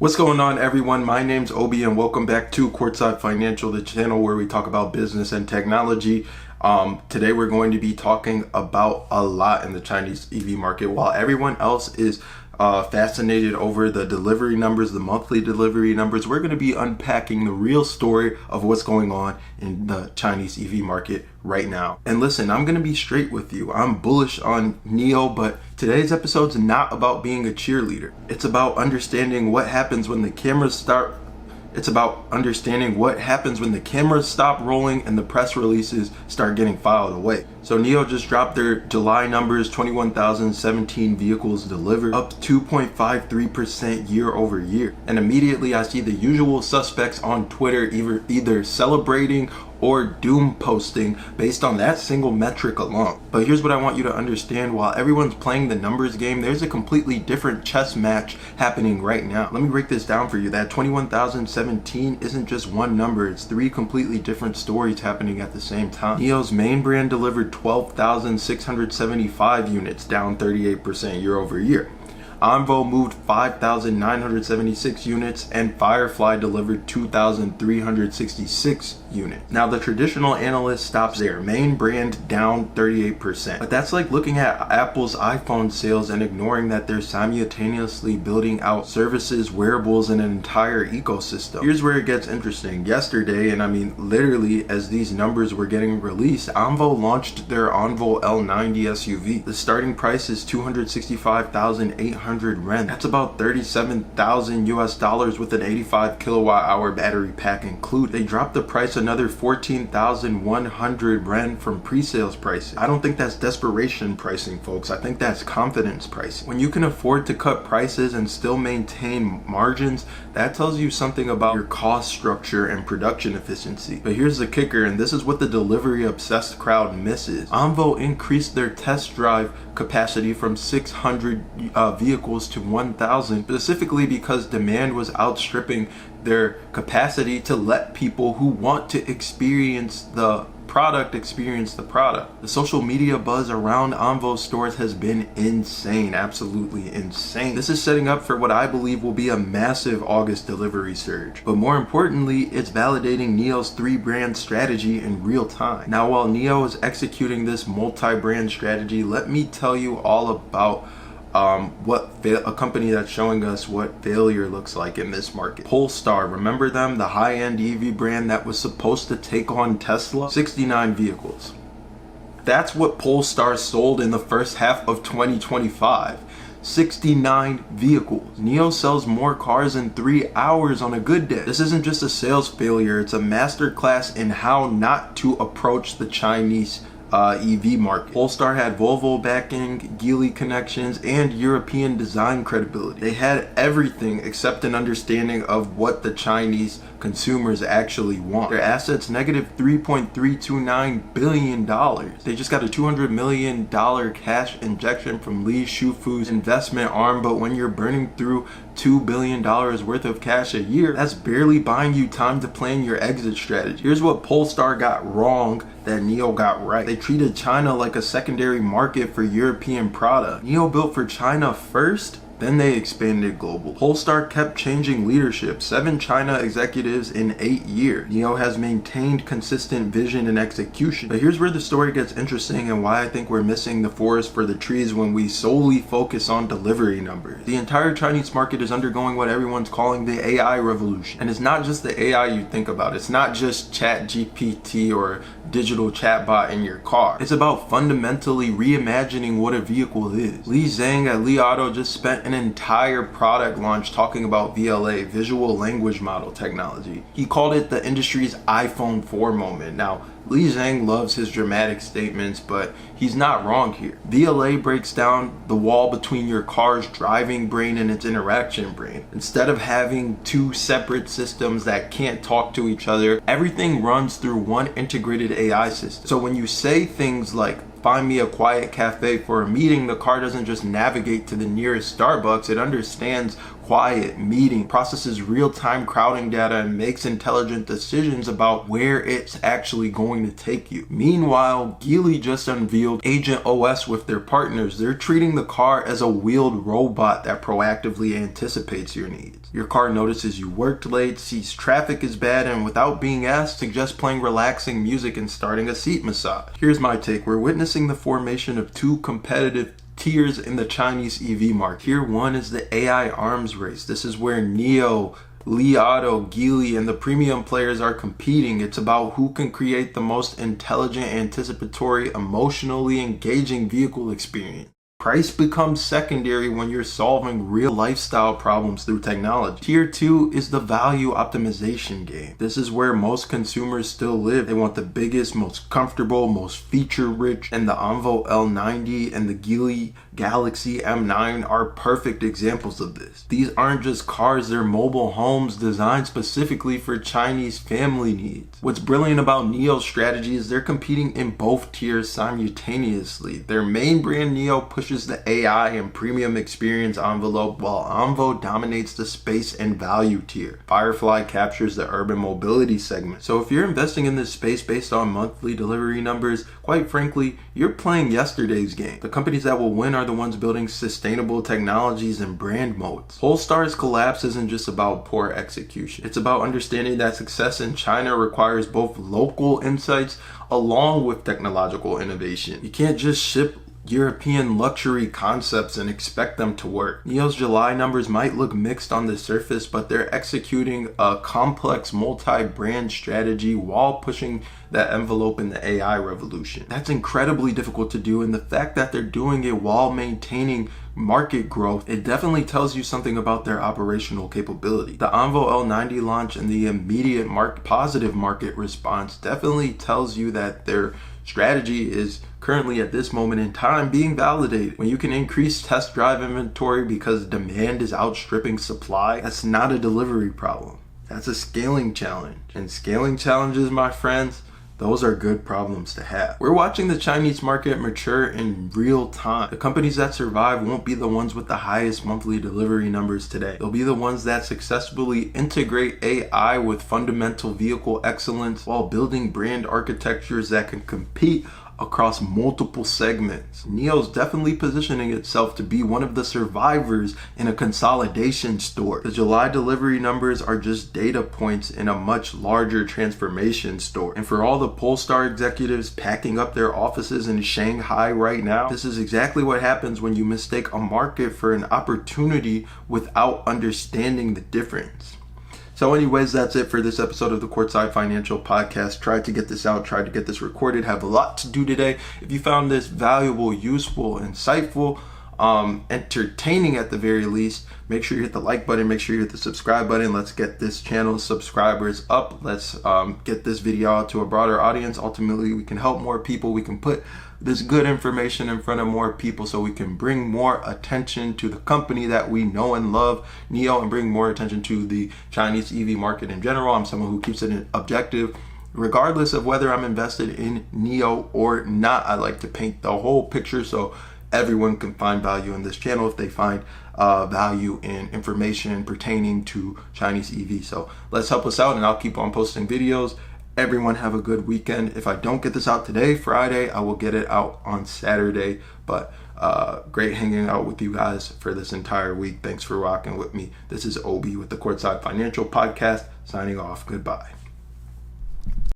What's going on, everyone? My name's Obi and welcome back to Courtside Financial, the channel where we talk about business and technology. Today we're going to be talking about a lot in the Chinese EV market. While everyone else is fascinated over the delivery numbers, the monthly delivery numbers, we're going to be unpacking the real story of what's going on in the Chinese EV market right now. And listen, I'm going to be straight with you. I'm bullish on NIO, but today's episode's not about being a cheerleader. It's about understanding what happens when the cameras start. It's about understanding what happens when the cameras stop rolling and the press releases start getting filed away. So NIO just dropped their July numbers, 21,017 vehicles delivered, up 2.53% year over year. And immediately I see the usual suspects on Twitter either celebrating or doom posting based on that single metric alone. But here's what I want you to understand. While everyone's playing the numbers game, there's a completely different chess match happening right now. Let me break this down for you. That 21,017 isn't just one number, it's three completely different stories happening at the same time. NIO's main brand delivered 12,675 units, down 38% year over year. Onvo moved 5,976 units and Firefly delivered 2,366 units. Now the traditional analyst stops there. Main brand down 38%. But that's like looking at Apple's iPhone sales and ignoring that they're simultaneously building out services, wearables, and an entire ecosystem. Here's where it gets interesting. Yesterday, and I mean literally as these numbers were getting released, Onvo launched their Onvo L90 SUV. The starting price is $265,800 rent. That's about $37,000 with an 85 kilowatt hour battery pack included. They dropped the price another 14,100 rent from pre-sales pricing. I don't think that's desperation pricing, folks. I think that's confidence pricing. When you can afford to cut prices and still maintain margins, that tells you something about your cost structure and production efficiency. But here's the kicker, and this is what the delivery obsessed crowd misses. Onvo increased their test drive capacity from 600 vehicles to 1,000, specifically because demand was outstripping their capacity to let people who want to experience the product. The social media buzz around Onvo stores has been insane, absolutely insane. This is setting up for what I believe will be a massive August delivery surge. But more importantly, it's validating NIO's three-brand strategy in real time. Now, while NIO is executing this multi-brand strategy, let me tell you all about a company that's showing us what failure looks like in this market. Polestar, remember them? The high-end EV brand that was supposed to take on Tesla? 69 vehicles. That's what Polestar sold in the first half of 2025. 69 vehicles. NIO sells more cars in 3 hours on a good day. This isn't just a sales failure, it's a masterclass in how not to approach the Chinese EV market. Polestar had Volvo backing, Geely connections, and European design credibility. They had everything except an understanding of what the Chinese consumers actually want. Their assets negative $3.329 billion. They just got a $200 million cash injection from Li Shufu's investment arm, but when you're burning through $2 billion worth of cash a year, that's barely buying you time to plan your exit strategy. Here's what Polestar got wrong that NIO got right. They treated China like a secondary market for European product. NIO built for China first, then they expanded global. Polestar kept changing leadership, 7 China executives in 8 years. NIO has maintained consistent vision and execution. But here's where the story gets interesting and why I think we're missing the forest for the trees when we solely focus on delivery numbers. The entire Chinese market is undergoing what everyone's calling the AI revolution. And it's not just the AI you think about. It's not just ChatGPT or digital chatbot in your car. It's about fundamentally reimagining what a vehicle is. Li Zhang at Li Auto just spent an entire product launch talking about VLA, visual language model technology. He called it the industry's iPhone 4 moment. Now, Li Zhang loves his dramatic statements, but he's not wrong here. VLA breaks down the wall between your car's driving brain and its interaction brain. Instead of having two separate systems that can't talk to each other, everything runs through one integrated AI system. So when you say things like, find me a quiet cafe for a meeting, the car doesn't just navigate to the nearest Starbucks, it understands quiet, meeting, processes real-time crowding data, and makes intelligent decisions about where it's actually going to take you. Meanwhile, Geely just unveiled Agent OS with their partners. They're treating the car as a wheeled robot that proactively anticipates your needs. Your car notices you worked late, sees traffic is bad, and without being asked, suggests playing relaxing music and starting a seat massage. Here's my take. We're witnessing the formation of two competitive tiers in the Chinese EV market. Tier 1 is the AI arms race. This is where NIO, Li Auto, Geely, and the premium players are competing. It's about who can create the most intelligent, anticipatory, emotionally engaging vehicle experience. Price becomes secondary when you're solving real lifestyle problems through technology. Tier 2 is the value optimization game. This is where most consumers still live. They want the biggest, most comfortable, most feature-rich, and the Onvo L90 and the Geely Galaxy M9 are perfect examples of this. These aren't just cars, they're mobile homes designed specifically for Chinese family needs. What's brilliant about NIO's strategy is they're competing in both tiers simultaneously. Their main brand NIO pushes the AI and premium experience envelope, while Onvo dominates the space and value tier. Firefly captures the urban mobility segment. So if you're investing in this space based on monthly delivery numbers, quite frankly, you're playing yesterday's game. The companies that will win are the ones building sustainable technologies and brand modes. Polestar's collapse isn't just about poor execution. It's about understanding that success in China requires both local insights along with technological innovation. You can't just ship European luxury concepts and expect them to work. NIO's July numbers might look mixed on the surface, but they're executing a complex multi-brand strategy while pushing that envelope in the AI revolution. That's incredibly difficult to do, and the fact that they're doing it while maintaining market growth, it definitely tells you something about their operational capability. The Onvo L90 launch and the immediate positive market response definitely tells you that their strategy is currently at this moment in time being validated. When you can increase test drive inventory because demand is outstripping supply, that's not a delivery problem. That's a scaling challenge. And scaling challenges, my friends, those are good problems to have. We're watching the Chinese market mature in real time. The companies that survive won't be the ones with the highest monthly delivery numbers today. They'll be the ones that successfully integrate AI with fundamental vehicle excellence while building brand architectures that can compete across multiple segments. NIO's definitely positioning itself to be one of the survivors in a consolidation story. The July delivery numbers are just data points in a much larger transformation story. And for all the Polestar executives packing up their offices in Shanghai right now, this is exactly what happens when you mistake a market for an opportunity without understanding the difference. So anyways, that's it for this episode of the Courtside Financial Podcast. Tried to get this out, tried to get this recorded, have a lot to do today. If you found this valuable, useful, insightful, entertaining at the very least, make sure you hit the like button, make sure you hit the subscribe button. Let's get this channel's subscribers up. Let's get this video out to a broader audience. Ultimately, we can help more people. We can put this good information in front of more people so we can bring more attention to the company that we know and love, NIO, and bring more attention to the Chinese EV market in general. I'm someone who keeps it objective. Regardless of whether I'm invested in NIO or not, I like to paint the whole picture so everyone can find value in this channel if they find value in information pertaining to Chinese EV. So let's help us out, and I'll keep on posting videos. Everyone have a good weekend. If I don't get this out today, Friday, I will get it out on Saturday. But great hanging out with you guys for this entire week. Thanks for rocking with me. This is Obi with the Courtside Financial Podcast, signing off. Goodbye.